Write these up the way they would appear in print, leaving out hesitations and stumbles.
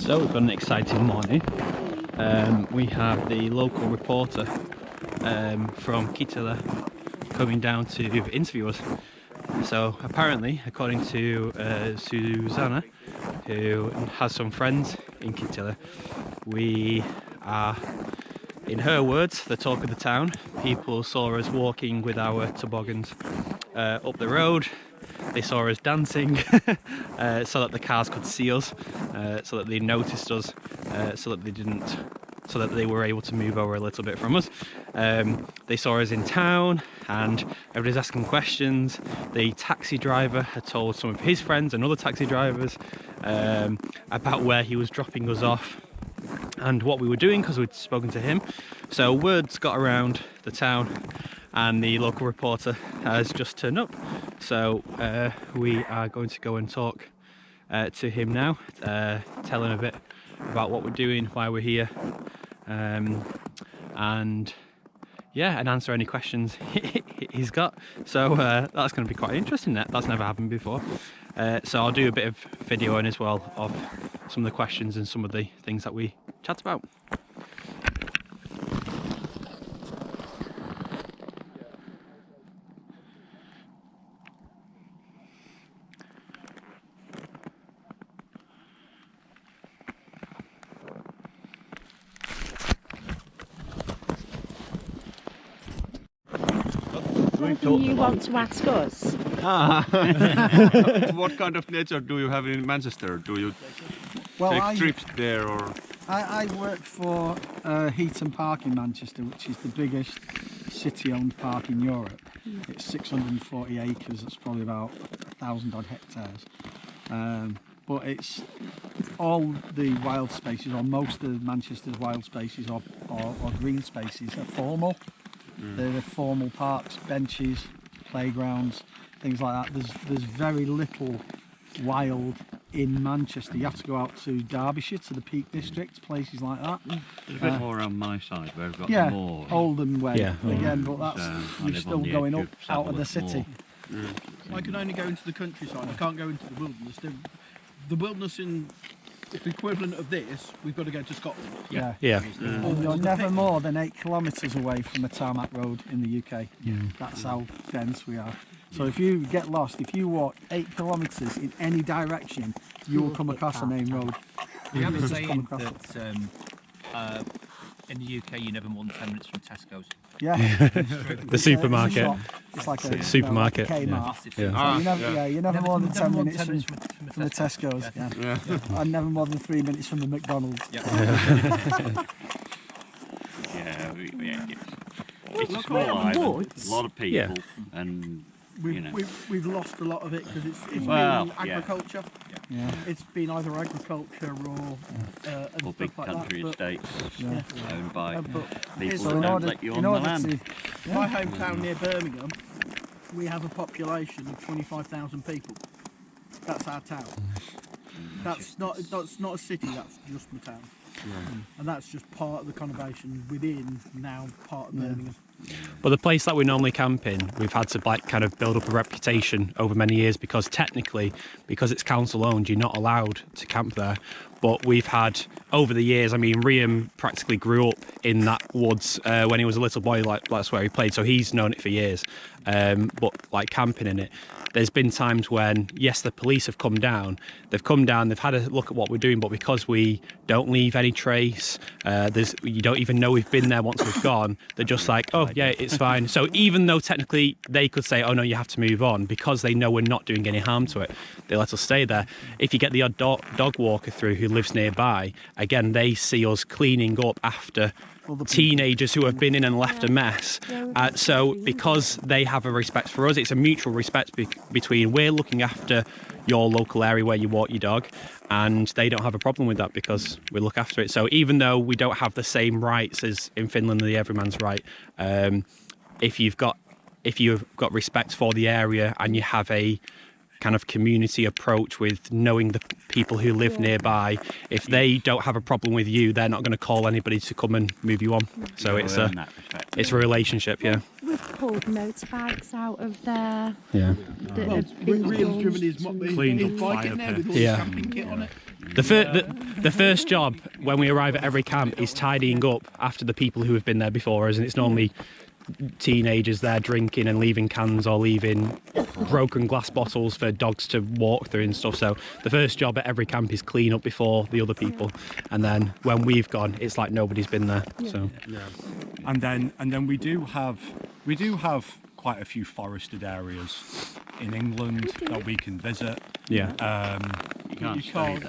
So we've got an exciting morning. We have the local reporter from Kittilä coming down to interview us. So apparently, according to Susanna, who has some friends in Kittilä, we are, in her words, the talk of the town. People saw us walking with our toboggans up the road. They saw us dancing so that the cars could see us, so that they noticed us, so that they were able to move over a little bit from us. They saw us in town and everybody's asking questions. The taxi driver had told some of his friends and other taxi drivers about where he was dropping us off and what we were doing, because we'd spoken to him. So words got around the town and the local reporter has just turned up. So we are going to go and talk to him now, tell him a bit about what we're doing, why we're here, and yeah, and answer any questions he's got. So that's going to be quite interesting. That's never happened before. So I'll do a bit of videoing as well of some of the questions and some of the things that we chat about. Anything you want to ask us? What kind of nature do you have in Manchester? Do you take trips there, or? I work for Heaton Park in Manchester, which is the biggest city-owned park in Europe. It's 640 acres. It's probably about 1,000 odd hectares. But it's all the wild spaces, or most of Manchester's wild spaces or green spaces, are formal. They're the formal parks, benches, playgrounds, things like that. There's very little wild in Manchester. You have to go out to Derbyshire, to the Peak District, places like that. There's a bit more around my side where we've got more. Oldham way, again, but that's you're still going up out of the city. I can only go into the countryside. I can't go into the wilderness. The wilderness in the equivalent of this, we've got to go to Scotland. Yeah. You're never more than 8 kilometres away from a tarmac road in the UK. That's how dense we are. So if you get lost, if you walk 8 kilometres in any direction, you will come across a main road. We have a saying that in the UK you're never more than 10 minutes from Tesco's. Yeah. The supermarket. It's like a supermarket. Like a Kmart. You're never more than 10 minutes from the Tesco's. Yeah. And never more than 3 minutes from the McDonald's. It's a small island, a lot of people, and we've lost a lot of it because it's been agriculture. It's been either agriculture or big stuff like country that, estates owned by people so that don't let you on the land. My hometown near Birmingham, we have a population of 25,000 people. That's our town. That's not a city. That's just the town. And that's just part of the conurbation within now part of Birmingham. But the place that we normally camp in, we've had to kind of build up a reputation over many years, because technically, because it's council owned, you're not allowed to camp there. But we've had, over the years, I mean, Riam practically grew up in that woods when he was a little boy, that's where he played, so he's known it for years. But like camping in it, there's been times when, yes, the police have come down, they've had a look at what we're doing, but because we don't leave any trace, you don't even know we've been there once we've gone, they're just like, oh yeah, it's fine. So even though technically they could say, oh no, you have to move on, because they know we're not doing any harm to it, they let us stay there. If you get the odd dog walker through who lives nearby, again, they see us cleaning up after teenagers who have been in and left a mess. So because they have a respect for us, it's a mutual respect between we're looking after your local area where you walk your dog, and they don't have a problem with that because we look after it. So even though we don't have the same rights as in Finland, the everyman's right, if you've got respect for the area and you have a kind of community approach with knowing the people who live nearby, if they don't have a problem with you, they're not going to call anybody to come and move you on. So it's a relationship. We've pulled motorbikes out of there. Riam's driven his bike in there with all the camping kit on it. The first job when we arrive at every camp is tidying up after the people who have been there before us, and it's normally teenagers there drinking and leaving cans or leaving broken glass bottles for dogs to walk through and stuff. So the first job at every camp is clean up before the other people, and then when we've gone, it's like nobody's been there. So and then we do have quite a few forested areas in England that we can visit. Yeah. You can't.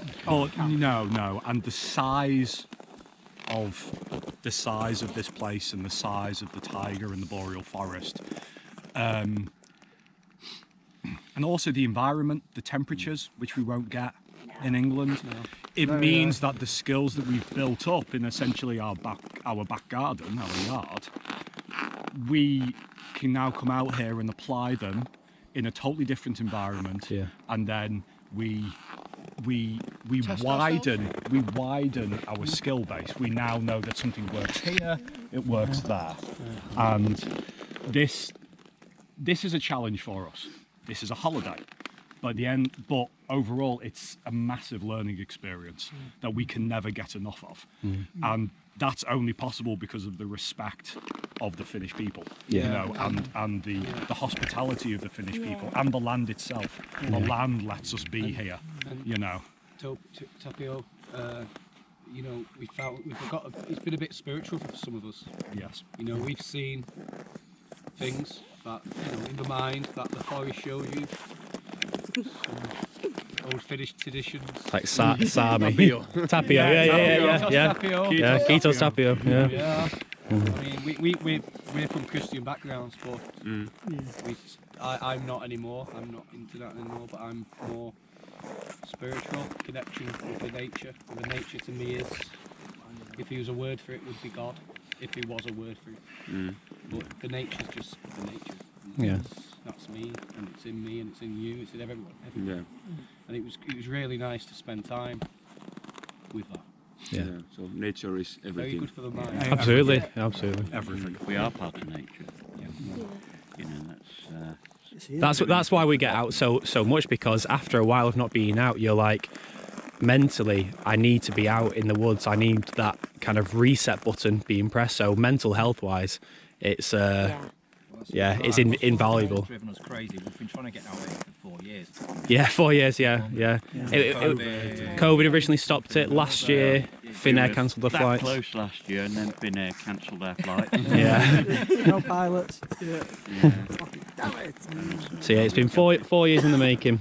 No, and the size of this place and the size of the taiga and the boreal forest, and also the environment, the temperatures, which we won't get in England. It means that the skills that we've built up in essentially our back garden, our yard, we can now come out here and apply them in a totally different environment, and then we widen our skill base. We now know that something works here, it works there, and this is a challenge for us. This is a holiday, but overall it's a massive learning experience that we can never get enough of, and that's only possible because of the respect of the Finnish people, you know, and the hospitality of the Finnish people, and the land itself. The land lets us be here, you know. Tapio, you know, it's been a bit spiritual for some of us. Yes. You know, we've seen things that, you know, in the mind that the forest shows you. Old Finnish traditions. Like Sami. Tapio. Yeah. Kiitos Tapio. Yeah. I mean, we're from Christian backgrounds, but I'm not anymore. I'm not into that anymore, but I'm more spiritual connection with the nature. And the nature to me is, if he was a word for it, would be God. If he was a word for it. But the nature's just the nature. Yeah. That's me, and it's in me, and it's in you, it's in everyone. Yeah. And it was really nice to spend time with that. Yeah. So nature is everything. Very good for the mind. Absolutely. Everything. We are part of nature. You know, That's why we get out so much, because after a while of not being out, you're like, mentally, I need to be out in the woods. I need that kind of reset button being pressed. So mental health wise, it's it's invaluable. Driven us crazy. We've been trying to get out here for 4 years. Yeah, 4 years. Yeah. COVID originally stopped it last year. Finnair cancelled the flights. Close last year, and then Finnair cancelled their flight. No pilots. Damn it! So it's been four years in the making,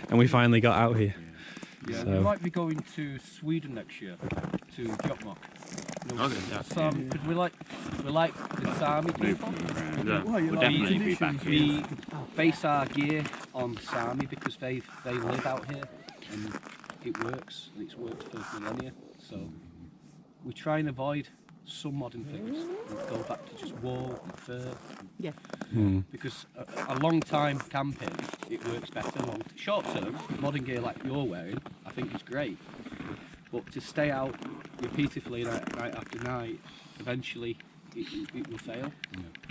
and we finally got out here. Yeah, So. we might be going to Sweden next year, to Jokkmokk. Because we like the Sami people. We'll definitely be back here. We base our gear on Sami because they live out here and it works, and it's worked for millennia. So we try and avoid some modern things and go back to just wool and fur. Yeah. Because a long time camping, it works better. Short term, modern gear like you're wearing, I think is great. But to stay out repeatedly night after night, eventually it will fail.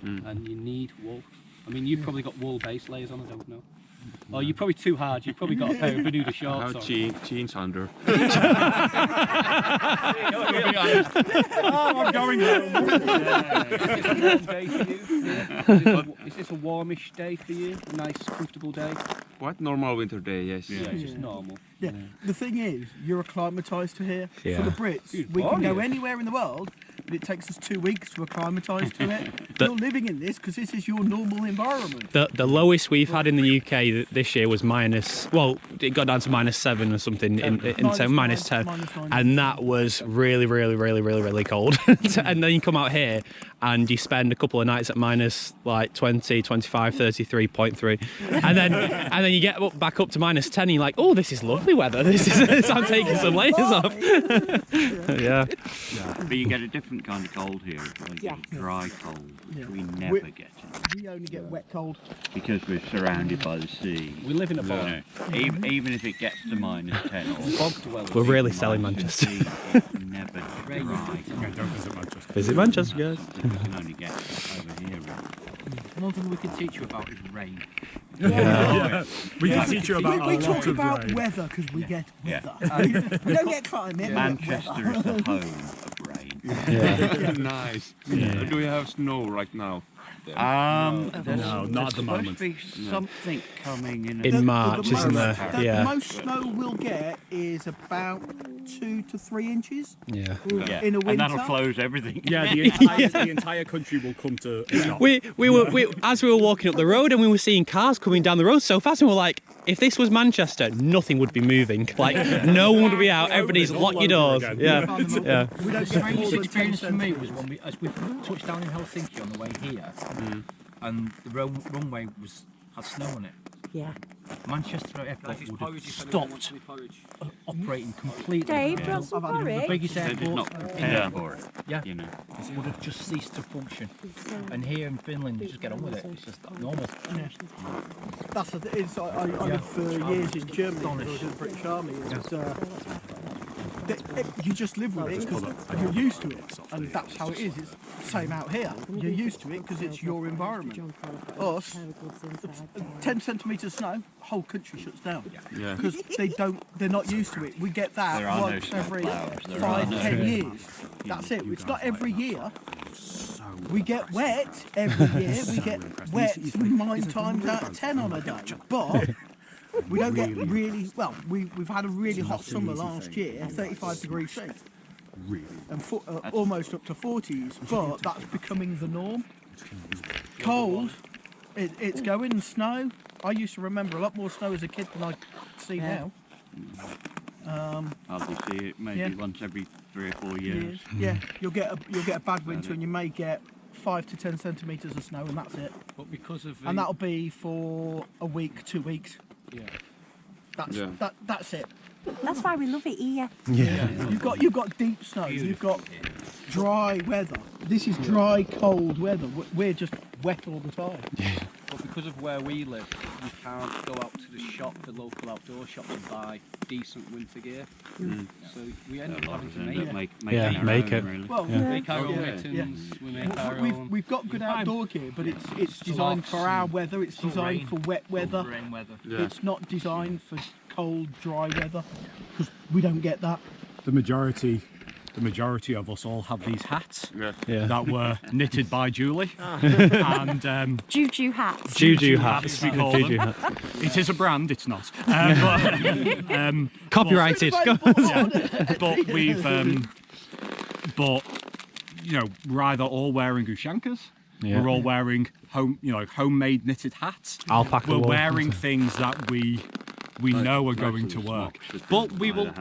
And you need wool. I mean, you've probably got wool base layers on, I don't know. Oh, you're probably too hard. You've probably got a pair of Bermuda shorts on. Jeans under. I'm going home. Is this a warmish day for you? A nice, comfortable day? Quite normal winter day, yes. Yeah, it's just normal. Yeah. The thing is, you're acclimatised to here. Yeah. For the Brits, we can go anywhere in the world, but it takes us 2 weeks to acclimatise to it. You're living in this because this is your normal environment. The lowest we've had in the UK this year was it got down to -7 or something, -10, and that was really cold. And then you come out here and you spend a couple of nights at -20, 25, 33.3, and then you get back up to -10 and you're like, oh, this is lovely weather. This is I'm taking some layers off. Yeah. But you get a different kind of cold here. Like dry cold, which we never get. We only get wet cold. Because we're surrounded by the sea. We live in a bog. Even if it gets to -10 or We're really selling Manchester. It's never dry. Don't visit Manchester. Visit Manchester, guys. You can only get over here. Really. one thing we can teach you about is rain. Yeah. We can teach you about we a lot talk of about rain. weather because we get weather. We don't get climate. Manchester is the home of rain. Nice. Do we have snow right now? There's No, not at the moment. supposed to be something coming in. In March, isn't there? The Yeah. most snow we'll get is about 2 to 3 inches Yeah. in a winter. And that'll close everything. Yeah, the entire country will come to a stop. We were as we were walking up the road and we were seeing cars coming down the road so fast and we're like, if this was Manchester, nothing would be moving. Like no one would be out. Everybody's lock your doors. Yeah. Yeah. We don't The get strangest more than 10 experience for me centimetres. was when as we touched down in Helsinki on the way here, and the runway had snow on it. Yeah. Manchester Airport would have stopped operating completely. Dave, brought some The porridge. biggest They're just airport not in prepared Europe, for it. yeah, You know. would have just ceased to function. And here in Finland, you just get on with it. It's just normal. That's the thing. I lived for years in Germany. I was in the British Army. You just live with it because you're used to it, and that's how it is. It's the same out here. You're used to it because it's your environment. Us, 10 centimetres snow, whole country shuts down Yeah. because they're not used to it. We get that There are no once snow every flowers. There 5, are no 10 snow years. That's it. It's not every year. We get wet every year. We get wet 9 times out of 10 on a day, but. We don't get really well. We've had a really hot summer last year, 35 degrees C, and almost up to 40s. But that's becoming the norm. Cold, it's going. Snow. I used to remember a lot more snow as a kid than I see now. Hardly see it maybe once every 3 or 4 years. Yeah, you'll get a bad winter, and you may get 5 to 10 centimetres of snow, and that's it. But because of And that'll be for a week, 2 weeks. yeah. That's it. That's why we love it here. You've got deep snow. You've got dry weather. This is dry, cold weather. We're just wet all the time. But because of where we live, you can't go out to the shop, the local outdoor shop, and buy decent winter gear. So we end up having to make Make our it. own, really. Well, make our own yeah, mittens. We make our we've, own. we've got good outdoor gear, but it's designed for our weather. It's designed for wet weather. Rain weather. It's not designed for cold, dry weather because we don't get that. The majority of us all have these hats Yeah. that were knitted by Julie. And Juju hats. Juju hats. we call Juju them. hats. It is a brand, it's not. Copyrighted. But we've, but you know, we're either all wearing Ushankas, we're all wearing homemade knitted hats. Alpaca We're wool. wearing things that we know are going to work. But we will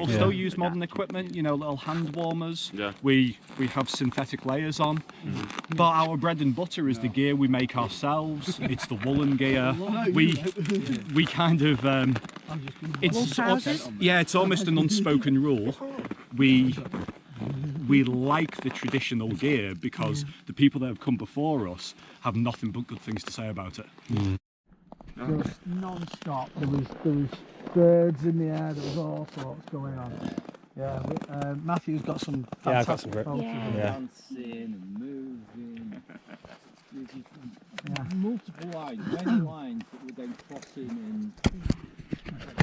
still use modern equipment, little hand warmers. Yeah. We have synthetic layers on. But our bread and butter is the gear we make ourselves. It's the woolen gear. We kind of it's almost an unspoken rule. We like the traditional gear because the people that have come before us have nothing but good things to say about it. Just non-stop. There was birds in the air. There was all sorts going on. Yeah, Matthew's got some I've got some fantastic great- photos. Yeah. Dancing and moving. Yeah. Multiple lines, many lines that were then crossing and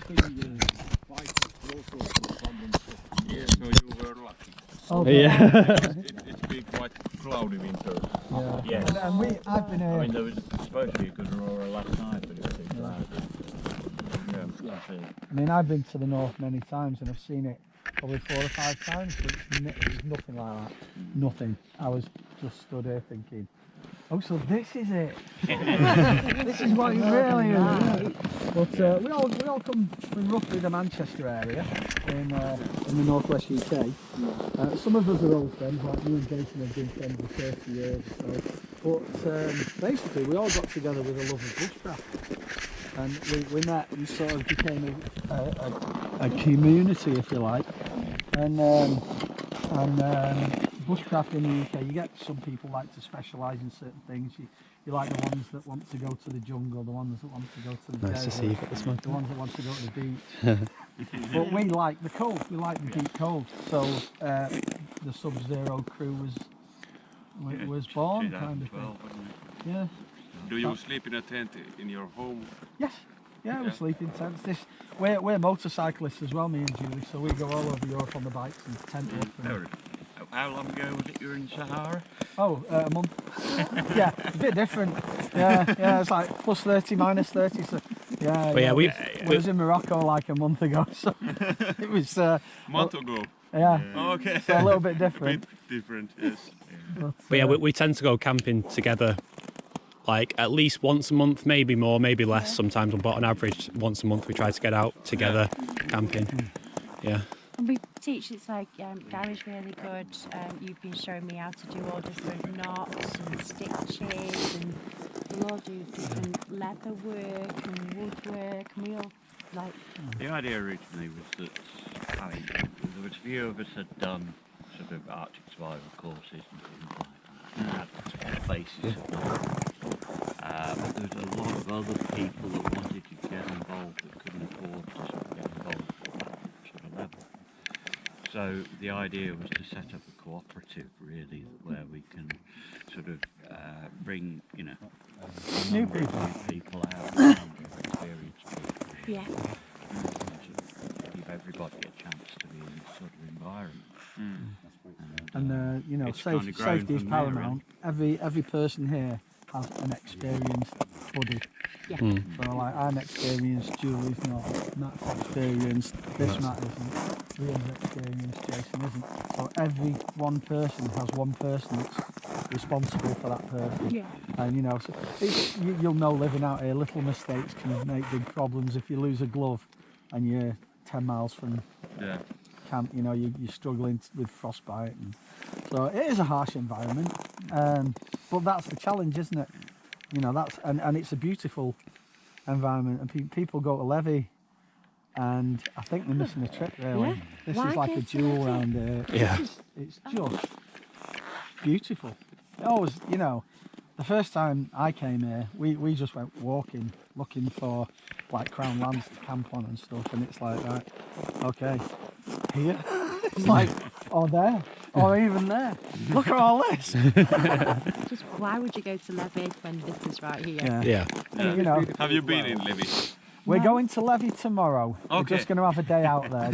fingers, bicycles, all sorts of random stuff. Yeah, so you were lucky. Oh, Yeah. It's been quite cloudy winter. Yeah. Yes. And I've been here. I mean, there was supposed to be a good aurora last night, but it was too cloudy. I mean, I've been to the north many times and I've seen it probably 4 or 5 times, but it's nothing like that. Nothing. I was just stood here thinking, oh, so this is it. This is what it really is. But we all come from roughly the Manchester area in the northwest UK. Some of us are old friends, like you and Jason have been friends for 30 years or so. But basically, we all got together with a love of bushcraft. And we met and sort of became a community, if you like. And bushcraft in the UK, you get some people like to specialise in certain things. You like the ones that want to go to the jungle, the ones that want to go to the Nice to desert, see you got this one. the ones that want to go to the beach. But we like the cold. We like the deep cold. So the Sub-Zero crew was born, kind of thing. Yeah. Do you sleep in a tent in your home? Yes. Yeah, we Yeah. sleep in tents. We're motorcyclists as well, me and Julie, so we go all over Europe on the bikes and tent up. And, How long ago was it you were in Sahara? a month. Yeah, a bit different. Yeah, it's like plus 30, minus 30. So yeah, But yeah, we was in Morocco like a month ago, so it was. Month ago. Yeah. Okay. So a little bit different. Bit different, yes. But yeah, we tend to go camping together, like at least once a month, maybe more, maybe less sometimes, but on average once a month we try to get out together camping. Yeah. And we teach, it's like Gary's really good. You've been showing me how to do all different knots and stitches, and we'll all do different leather work and woodwork, and we all like. The idea originally was that, I mean, there was a few of us had done sort of Arctic survival courses and things like that. Had places but there was a lot of other people that wanted to get involved that couldn't afford to sort of get involved at that sort of level. So the idea was to set up a cooperative, really, where we can sort of bring, you know, New people out and experienced people. Yeah. And sort of give everybody a chance to be in this sort of environment. And you know, It's kind of grown safety is from there, paramount. Every person here has an experienced buddy. Yeah. So like I'm experienced, Julie's not, Matt's experienced, this Matt isn't, Liam's experienced, Jason isn't. So every one person has one person that's responsible for that person. Yeah. And you know, so you'll know living out here, little mistakes can make big problems. If you lose a glove and you're 10 miles from camp, you know, you're struggling with frostbite. And so it is a harsh environment, but that's the challenge, isn't it? You know, that's and it's a beautiful environment, and people go to Levy, and I think they're missing a trick really. Yeah. This Why is like go a to jewel Levy? around here. Yeah. It's just beautiful. It always, you know, the first time I came here, we just went walking, looking for like crown lands to camp on and stuff, and it's like, right, okay, here, it's like, or there, or even there. Look at all this. Just why would you go to Levy when this is right here? Yeah. Yeah. You know, Have you been in Levy? we're going to Levy tomorrow. We're Okay. just going to have a day out there,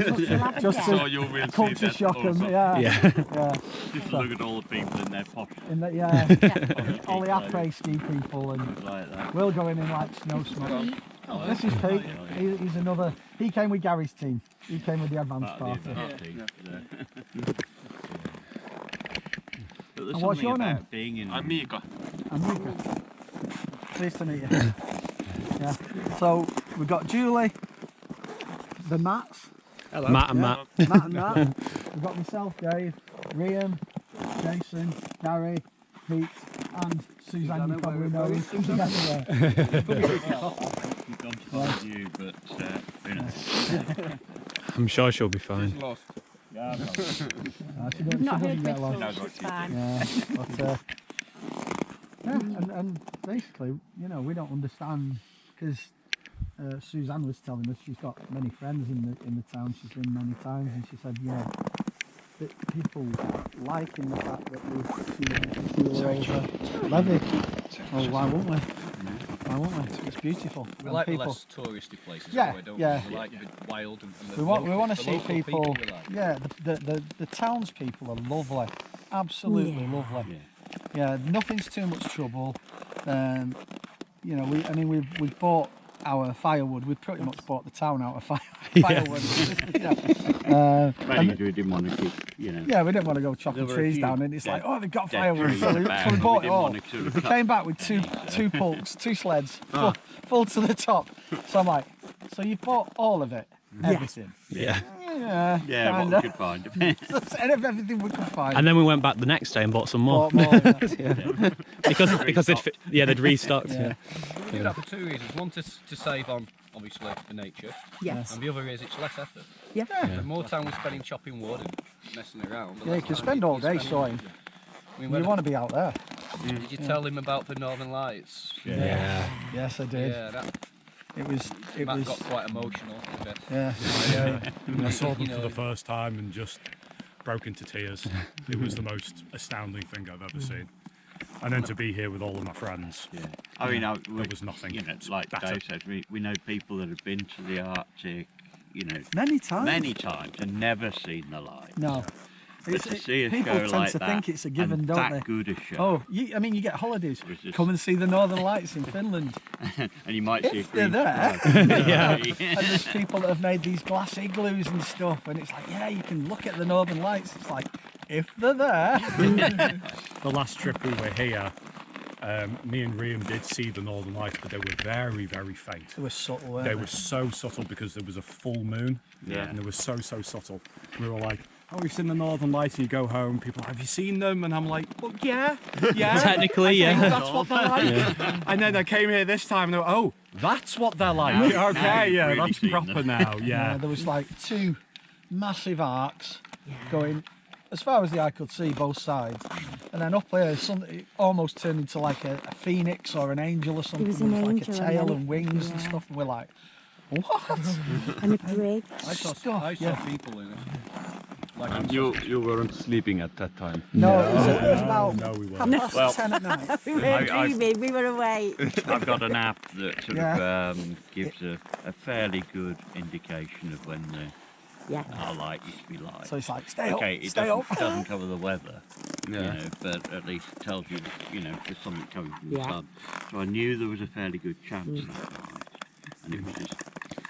just So to you will see culture that shock them. also. Yeah. Yeah. Just look at all the people in their pockets. In the, all the après ski people, and Like that. we'll go in like snow smoke. This is Pete. He's another. He came with Gary's team. He came with the advanced Part of the party. event team, But there's And what's something your name? about being in. I'm Mika. And Mika. Pleased to meet you. Yeah. So we've got Julie, the Matts, Matt and Matt. Matt and Matt. We've got myself, Dave, Liam, Jason, Gary, Pete, and Suzanne. You probably know. She's everywhere. We've gone to find you, but you know. I'm sure she'll be fine. Lost. She We've not doesn't heard get lost. Bristol, she's fine. Yeah, but and basically, you know, we don't understand because Suzanne was telling us she's got many friends in the town. She's been many times, and she said, yeah, that people liking the fact that we were over Levy. Oh, why won't we? Why won't we? It's beautiful. We And like people, the less touristy places, Yeah, anyway, don't yeah. we? We like the wild and the we want the to see local people. we like. Yeah, the townspeople are lovely, absolutely lovely. Yeah, nothing's too much trouble. You know, we've bought our firewood. We pretty much bought the town out of firewood. Maybe we didn't want to keep, you know. Yeah, we didn't want to go chopping There were a trees few down, and it's like, oh, they've got dead firewood, trees so we about, and bought we it didn't all. want to sort of We cut- came back with two pulks, 2 sleds, full to the top. So I'm like, so you bought all of it, everything? Yeah. Yeah, what we kinda. could find. That's everything we could find. And then we went back the next day and bought some more. Bought more, yeah. because they'd restocked. Yeah. We do that for 2 reasons. One, to save on, obviously, the nature. Yes. And the other is it's less effort. Yeah. The more time we spend in chopping wood and messing around. the Yeah, less you can time spend all day spend- sawing. I mean, You want to be out there. did you tell him about the Northern Lights? Yeah. Yes, I did. Yeah, that It Matt was. got quite emotional a bit. Yeah. I saw them You for know, the first time and just broke into tears. It was the most astounding thing I've ever seen. And then to be here with all of my friends, Yeah. I mean, there was nothing. You know, like better. Dave said, we know people that have been to the Arctic, you know, Many times. many times and never seen the light. No. But to see a people show tend like to that, think it's a given, and don't that they? good a show. Oh, I mean, you get holidays. It was just- Come and see the Northern Lights in Finland. And you might see a If they're green there. flag. Yeah. And there's people that have made these glass igloos and stuff, and it's like, yeah, you can look at the Northern Lights. It's like, if they're there. The last trip we were here, me and Liam did see the Northern Lights, but they were very, very faint. They were subtle, weren't They were so subtle because there was a full moon, Yeah. and they were so subtle. We were like, oh, we've seen the Northern Lights, and you go home, people are like, have you seen them? And I'm like, well, yeah. Technically, I think yeah. that's what they're like. And then I came here this time, and they were, oh, that's what they're like. Now Okay, you've yeah, really that's seen proper them. now, yeah. There was like 2 massive arcs going as far as the eye could see, both sides. And then up here, it almost turned into like a phoenix or an angel or something. was an with like a angel, tail and and wings and stuff. And we're like, what? And a bridge. I saw people in it. And you weren't sleeping at that time? No, it was about No, we weren't. 10 at night. We were dreaming, we were awake. I've got an app that sort Yeah. of gives a fairly good indication of when are likely to be live. So it's like, stay up, Okay, it stay up. doesn't cover the weather, Yeah. you know, but at least it tells you, you know, there's something coming from the Yeah. sun. So I knew there was a fairly good chance that night, and it was just,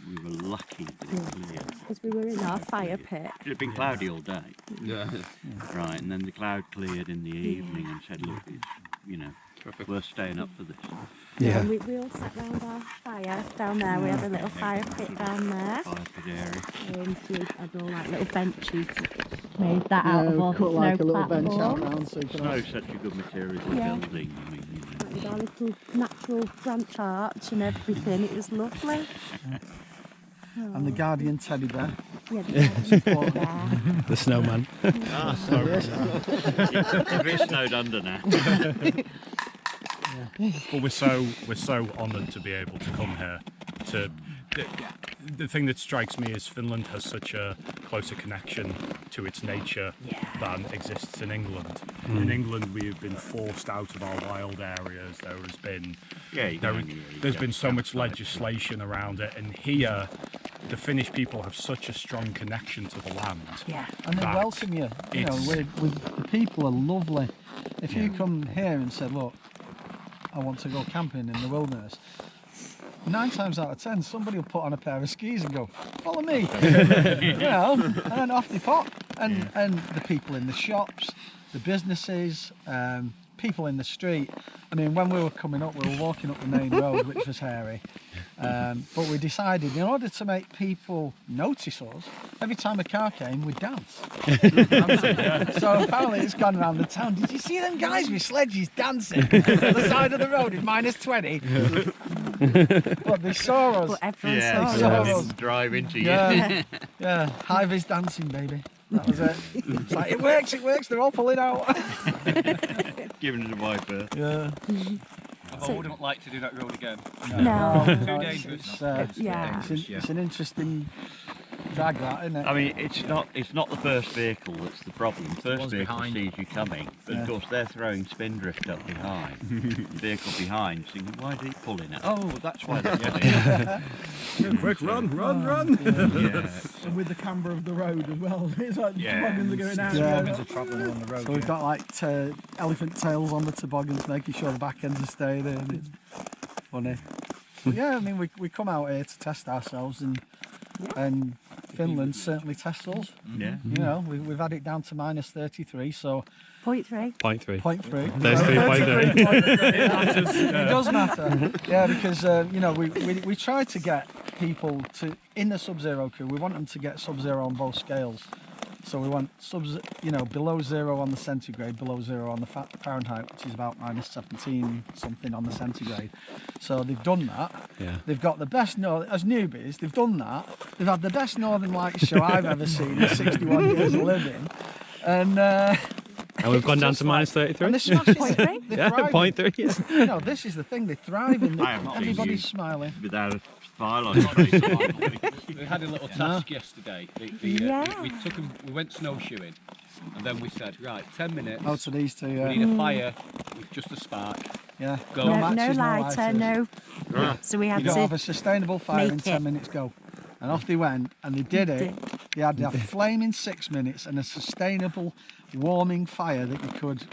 we were lucky that it cleared. Because we were in our fire pit. It had been cloudy all day, Yeah. right, and then the cloud cleared in the evening and said, look, it's, you know, worth staying up for this. Yeah. And we all sat round our fire down there. We had a little fire pit down there. Fire pit area. And we had all like little benches. Made that out of our cut snow like a little bench out platform. round so you can Snow's such a good material for Yeah. building, I mean, you know. With our little natural branch arch and everything. It was lovely. And the guardian teddy bear. Yeah, the garden there. The snowman. It's snowed under now. But we're so honoured to be able to come here. The thing that strikes me is Finland has such a closer connection to its nature than exists in England. In England, we've been forced out of our wild areas. There has been there's been so much legislation around it, and here the Finnish people have such a strong connection to the land. Yeah. And they that welcome you. You know, the people are lovely. If you come here and said, look, I want to go camping in the wilderness, 9 times out of 10, somebody will put on a pair of skis and go, follow me. You know, and then off they pop. And the people in the shops, the businesses, people in the street. I mean, when we were coming up, we were walking up the main road, which was hairy. But we decided, in order to make people notice us, every time a car came, we'd dance. So apparently it's gone around the town. Did you see them guys with sledges dancing at the side of the road in -20? But they saw us. But everyone Yeah, saw so us. it it didn't drive into you. Yeah, Hive is dancing, baby. That was it. It's like, it works, they're all pulling out. Giving it a wide berth. Yeah. I wouldn't like to do that road again. No. Too it's, dangerous. Yeah. it's an interesting drag, that, isn't it? I mean, it's not the first vehicle that's the problem. The first ones vehicle behind. sees you coming, but of course they're throwing spindrift up behind. The vehicle behind, thinking, why did he pull in it? Oh, that's why they're pulling. Quick, run! Yeah. And with the camber of the road as well. It's like toboggans are going out. Yeah. Toboggans are travelling on the road. So we've got like elephant tails on the toboggans, making sure the back ends are staying in. It's funny. But yeah, I mean, we come out here to test ourselves, and Finland certainly tests us. Yeah. You know, we've had it down to -33, so 0.3. 0.3. 0.3. There's 3.3. It does matter. Yeah, because you know, we try to get people to, in the Sub-Zero crew, we want them to get Sub-Zero on both scales. So we want below 0 on the centigrade, below 0 on the Fahrenheit, which is about -17 something on the centigrade. So they've done that. Yeah. They've got the best, as newbies, they've done that. They've had the best Northern Lights show I've ever seen in 61 years of living. And And we've gone down to -33. and they smash it. Point three? They Yeah, thrive. 0.3. Yeah. You know, this is the thing, they thrive in. I haven't seen Everybody's you. smiling. Without a smile on his face. We had a little task yesterday. We Yeah. took 'em. We went snowshoeing, And then we said, right, 10 minutes. Out to these two, We need a fire with just a spark. yeah. Go. No, matches, no lighter, no. So we had You got to have to a sustainable fire in make 10 it. minutes, go. And off they went, and they did it. They had a flame in 6 minutes and a sustainable warming fire that you could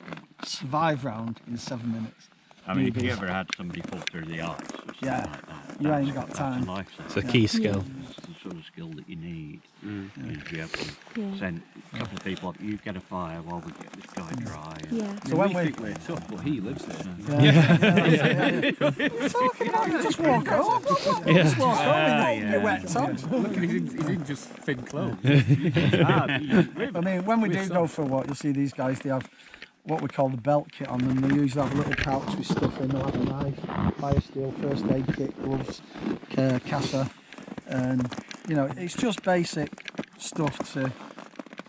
survive round in 7 minutes. I mean, if you ever had somebody fall through the ice or something Yeah. like that, You ain't that's- got that's time. a lifesaver. It's a key skill. It's the sort of skill that you need. Is to be able to Yeah. send a couple of people up, you get a fire while we get this guy dry. And Yeah. So when we we think we're tough, but he lives there. talking about, you just walk home. Just walk home in your wet socks. Look, he's in just thin clothes. I mean, when we do go for a walk, you'll see these guys, they have what we call the belt kit on them. They usually have a little pouch with stuff in. They'll have a knife, fire steel, first aid kit, gloves, casa, and you know, it's just basic stuff to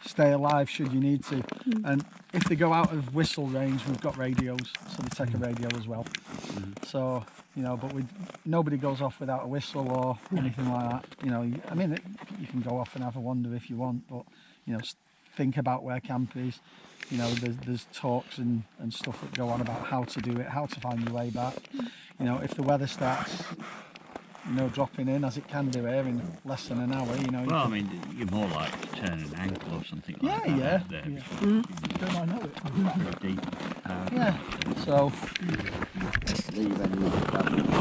stay alive should you need to. And if they go out of whistle range, we've got radios, so they take a radio as well. So, you know, but nobody goes off without a whistle or anything like that. You know, I mean, you can go off and have a wander if you want, but you know, think about where camp is. You know, there's talks and stuff that go on about how to do it, how to find your way back. You know, if the weather starts, you know, dropping in as it can do here in less than an hour, you know. Well, I mean, you're more likely to turn an ankle or something like that Yeah. out there. Don't I know it? Very deep. Yeah. So. Leave any